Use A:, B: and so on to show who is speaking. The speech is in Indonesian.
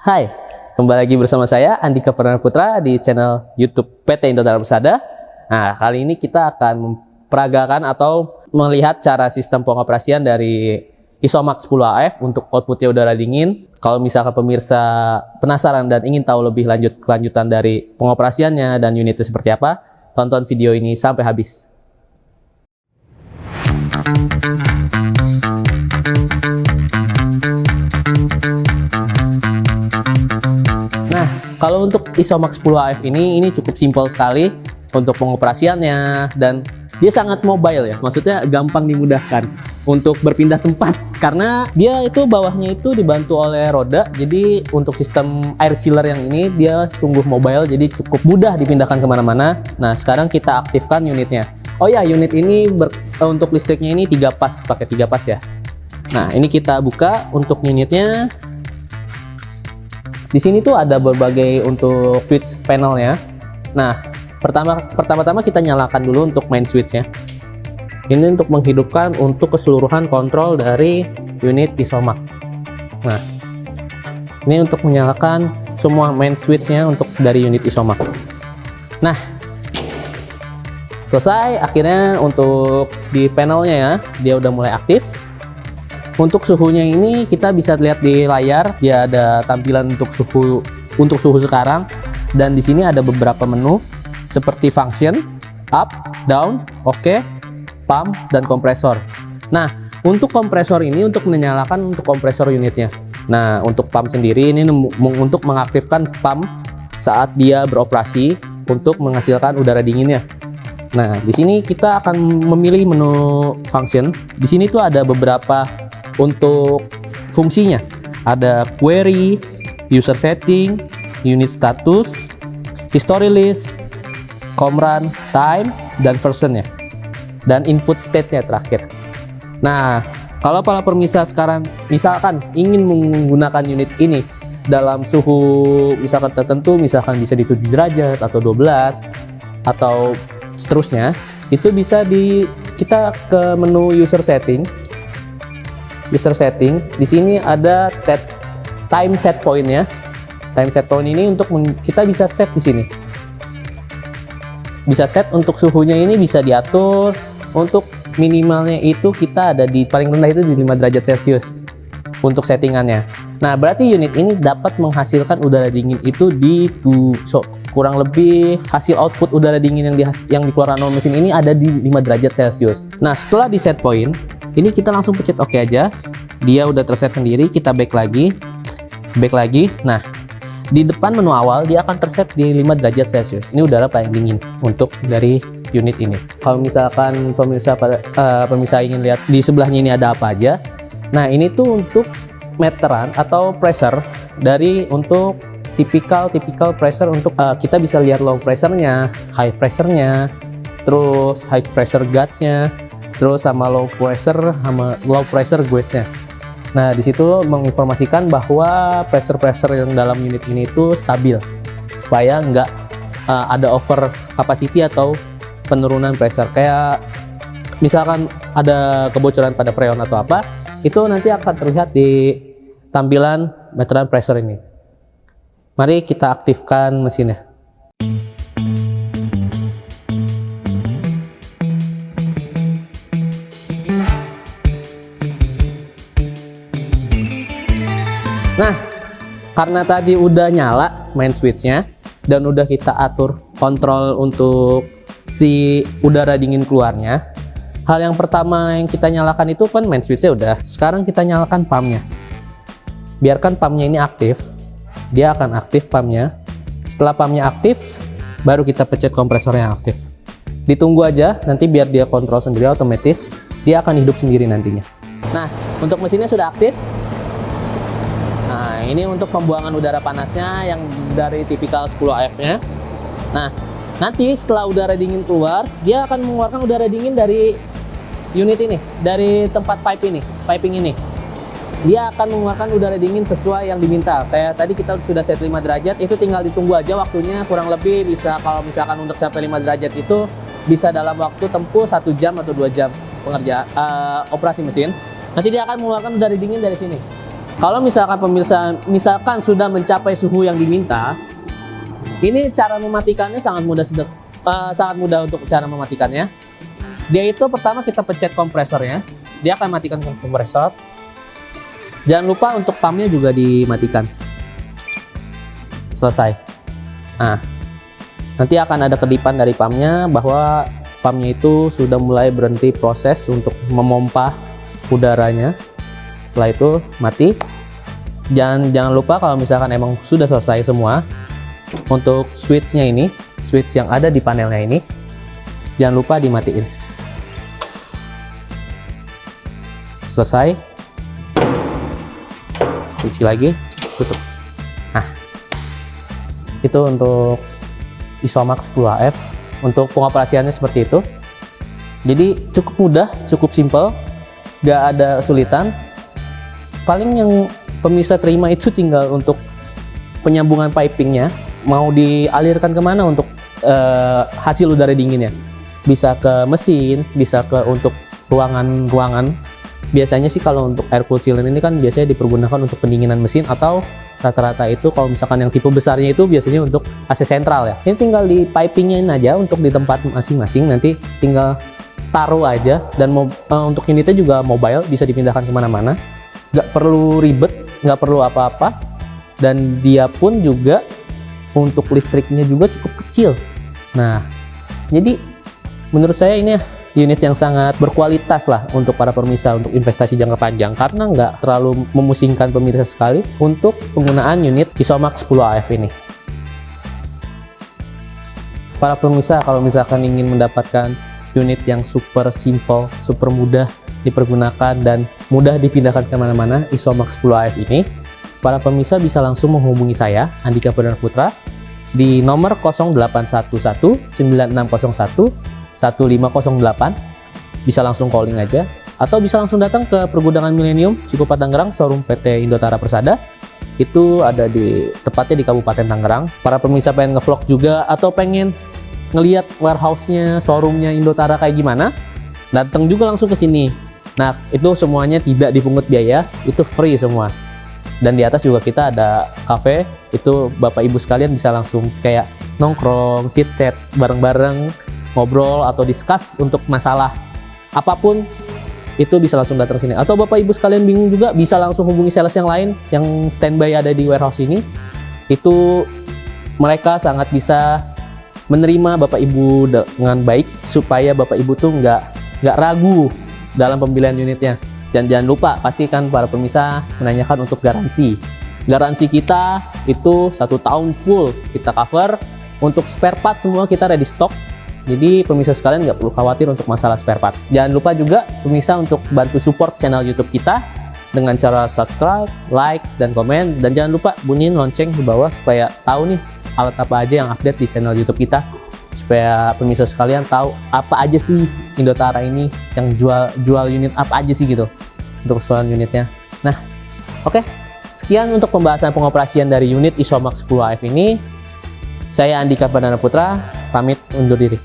A: Hai, kembali lagi bersama saya Andika Perdana di channel YouTube PT Indotron Persada. Nah, kali ini kita akan memperagakan atau melihat cara sistem pengoperasian dari Isomax 10 AF untuk outputnya udara dingin. Kalau misalkan pemirsa penasaran dan ingin tahu lebih lanjut kelanjutan dari pengoperasiannya dan unitnya seperti apa, tonton video ini sampai habis. Kalau untuk Isomax 10 AF ini cukup simpel sekali untuk pengoperasiannya dan dia sangat mobile ya, maksudnya gampang dimudahkan untuk berpindah tempat karena dia itu bawahnya itu dibantu oleh roda. Jadi untuk sistem air chiller yang ini dia sungguh mobile, jadi cukup mudah dipindahkan kemana-mana. Nah, sekarang kita aktifkan unitnya. Oh ya, unit ini untuk listriknya ini 3 pas, pakai 3 pas ya. Nah, ini kita buka untuk unitnya. Di sini tuh ada berbagai untuk switch panelnya. Nah, pertama-tama kita nyalakan dulu untuk main switchnya. Ini untuk menghidupkan untuk keseluruhan kontrol dari unit Isomax. Nah, ini untuk menyalakan semua main switchnya untuk dari unit Isomax. Nah, selesai. Akhirnya untuk di panelnya ya, dia udah mulai aktif. Untuk suhunya ini kita bisa lihat di layar, dia ada tampilan untuk suhu sekarang, dan di sini ada beberapa menu seperti function, up, down, oke, pump, dan kompresor. Nah, untuk kompresor ini untuk menyalakan untuk kompresor unitnya. Nah, untuk pump sendiri ini untuk mengaktifkan pump saat dia beroperasi untuk menghasilkan udara dinginnya. Nah, di sini kita akan memilih menu function. Di sini tuh ada beberapa untuk fungsinya, ada query, user setting, unit status, history list, com run, time, dan versionnya, dan input state-nya terakhir. Nah, kalau para pemirsa sekarang misalkan ingin menggunakan unit ini dalam suhu misalkan tertentu, misalkan bisa di 7 derajat atau 12 atau seterusnya, itu bisa kita ke menu user setting. Di sini ada time set point-nya. Time set point ini untuk kita bisa set di sini. Bisa set untuk suhunya ini bisa diatur. Untuk minimalnya itu kita ada di paling rendah itu di 5 derajat Celcius untuk settingannya. Nah, berarti unit ini dapat menghasilkan udara dingin itu kurang lebih hasil output udara dingin yang dikeluarkan oleh mesin ini ada di 5 derajat Celcius. Nah, setelah di set point, ini kita langsung pencet OK aja. Dia udah terset sendiri, kita back lagi. Nah, di depan menu awal dia akan terset di 5 derajat Celcius. Ini udara paling dingin untuk dari unit ini. Kalau misalkan pemirsa ingin lihat di sebelahnya ini ada apa aja. Nah, ini tuh untuk meteran atau pressure dari untuk typical pressure untuk kita bisa lihat low pressure-nya, high pressure-nya, terus high pressure gauge-nya, terus sama low pressure gauge-nya. Nah, di situ menginformasikan bahwa pressure yang dalam unit ini itu stabil supaya nggak ada over capacity atau penurunan pressure. Kayak misalkan ada kebocoran pada freon atau apa, itu nanti akan terlihat di tampilan meteran pressure ini. Mari kita aktifkan mesinnya. Nah, karena tadi udah nyala main switchnya dan udah kita atur kontrol untuk si udara dingin keluarnya, hal yang pertama yang kita nyalakan itu kan main switchnya udah. Sekarang kita nyalakan pumpnya. Biarkan pumpnya ini aktif. Dia akan aktif pumpnya. Setelah pumpnya aktif, baru kita pencet kompresor yang aktif. Ditunggu aja, nanti biar dia kontrol sendiri otomatis. Dia akan hidup sendiri nantinya. Nah, untuk mesinnya sudah aktif. Nah, ini untuk pembuangan udara panasnya yang dari tipikal 10 AF-nya. Nah, nanti setelah udara dingin keluar, dia akan mengeluarkan udara dingin dari unit ini, dari tempat piping ini. Dia akan mengeluarkan udara dingin sesuai yang diminta. Kayak tadi kita sudah set 5 derajat, itu tinggal ditunggu aja waktunya, kurang lebih bisa kalau misalkan untuk sampai 5 derajat itu bisa dalam waktu tempuh 1 jam atau 2 jam operasi mesin. Nanti dia akan mengeluarkan udara dingin dari sini. Kalau misalkan pemirsa sudah mencapai suhu yang diminta, ini cara mematikannya sangat mudah untuk cara mematikannya. Dia itu pertama kita pencet kompresornya, dia akan matikan kompresor. Jangan lupa untuk pumpnya juga dimatikan. Selesai. Nah, nanti akan ada kedipan dari pumpnya bahwa pumpnya itu sudah mulai berhenti proses untuk memompa udaranya. Setelah itu mati. Jangan lupa kalau misalkan emang sudah selesai semua, untuk switch-nya ini, switch yang ada di panelnya ini, jangan lupa dimatiin. Selesai. Kunci lagi, tutup. Nah, itu untuk Isomax 10AF. Untuk pengoperasiannya seperti itu. Jadi cukup mudah, cukup simple, gak ada kesulitan. Paling yang pemirsa terima itu tinggal untuk penyambungan pipingnya, mau dialirkan kemana untuk hasil udara dinginnya. Bisa ke mesin, bisa ke untuk ruangan-ruangan. Biasanya sih kalau untuk air cooled chiller ini kan biasanya dipergunakan untuk pendinginan mesin, atau rata-rata itu kalau misalkan yang tipe besarnya itu biasanya untuk AC sentral ya. Ini tinggal di pipingin aja untuk di tempat masing-masing, nanti tinggal taruh aja. Dan untuk unitnya juga mobile, bisa dipindahkan kemana-mana. Nggak perlu ribet, nggak perlu apa-apa, dan dia pun juga untuk listriknya juga cukup kecil. Nah, jadi menurut saya ini unit yang sangat berkualitas lah untuk para pemirsa untuk investasi jangka panjang, karena nggak terlalu memusingkan pemirsa sekali untuk penggunaan unit Isomax 10AF ini. Para pemirsa kalau misalkan ingin mendapatkan unit yang super simple, super mudah dipergunakan dan mudah dipindahkan kemana-mana, Isomax 10AF ini, para pemirsa bisa langsung menghubungi saya, Andika Perdana Putra, di nomor 0811 9601 1508. Bisa langsung calling aja, atau bisa langsung datang ke Pergudangan Millennium Cikupa Tangerang, showroom PT Indotara Persada. Itu ada tepatnya di Kabupaten Tangerang. Para pemirsa pengen ngevlog juga atau pengen ngelihat warehouse-nya, showroom-nya Indotara kayak gimana, datang juga langsung ke sini. Nah, itu semuanya tidak dipungut biaya, itu free semua. Dan di atas juga kita ada cafe, itu Bapak Ibu sekalian bisa langsung kayak nongkrong, chit-chat bareng-bareng, ngobrol atau discuss untuk masalah apapun, itu bisa langsung datang sini. Atau Bapak Ibu sekalian bingung juga, bisa langsung hubungi sales yang lain yang standby ada di warehouse ini. Itu mereka sangat bisa menerima Bapak Ibu dengan baik, supaya Bapak Ibu tuh nggak ragu dalam pembelian unitnya. Dan jangan lupa pastikan para pemirsa menanyakan untuk garansi. Garansi kita itu 1 tahun full kita cover. Untuk spare part semua kita ready stock. Jadi pemirsa sekalian nggak perlu khawatir untuk masalah spare part. Jangan lupa juga pemirsa untuk bantu support channel YouTube kita dengan cara subscribe, like, dan komen. Dan jangan lupa bunyiin lonceng di bawah supaya tahu nih alat apa aja yang update di channel YouTube kita, supaya pemirsa sekalian tahu apa aja sih Indotara ini yang jual unit apa aja sih gitu untuk keseluruhan unitnya. Nah, oke. Sekian untuk pembahasan pengoperasian dari unit Isomax 10AF ini. Saya Andika Perdana Putra, pamit undur diri.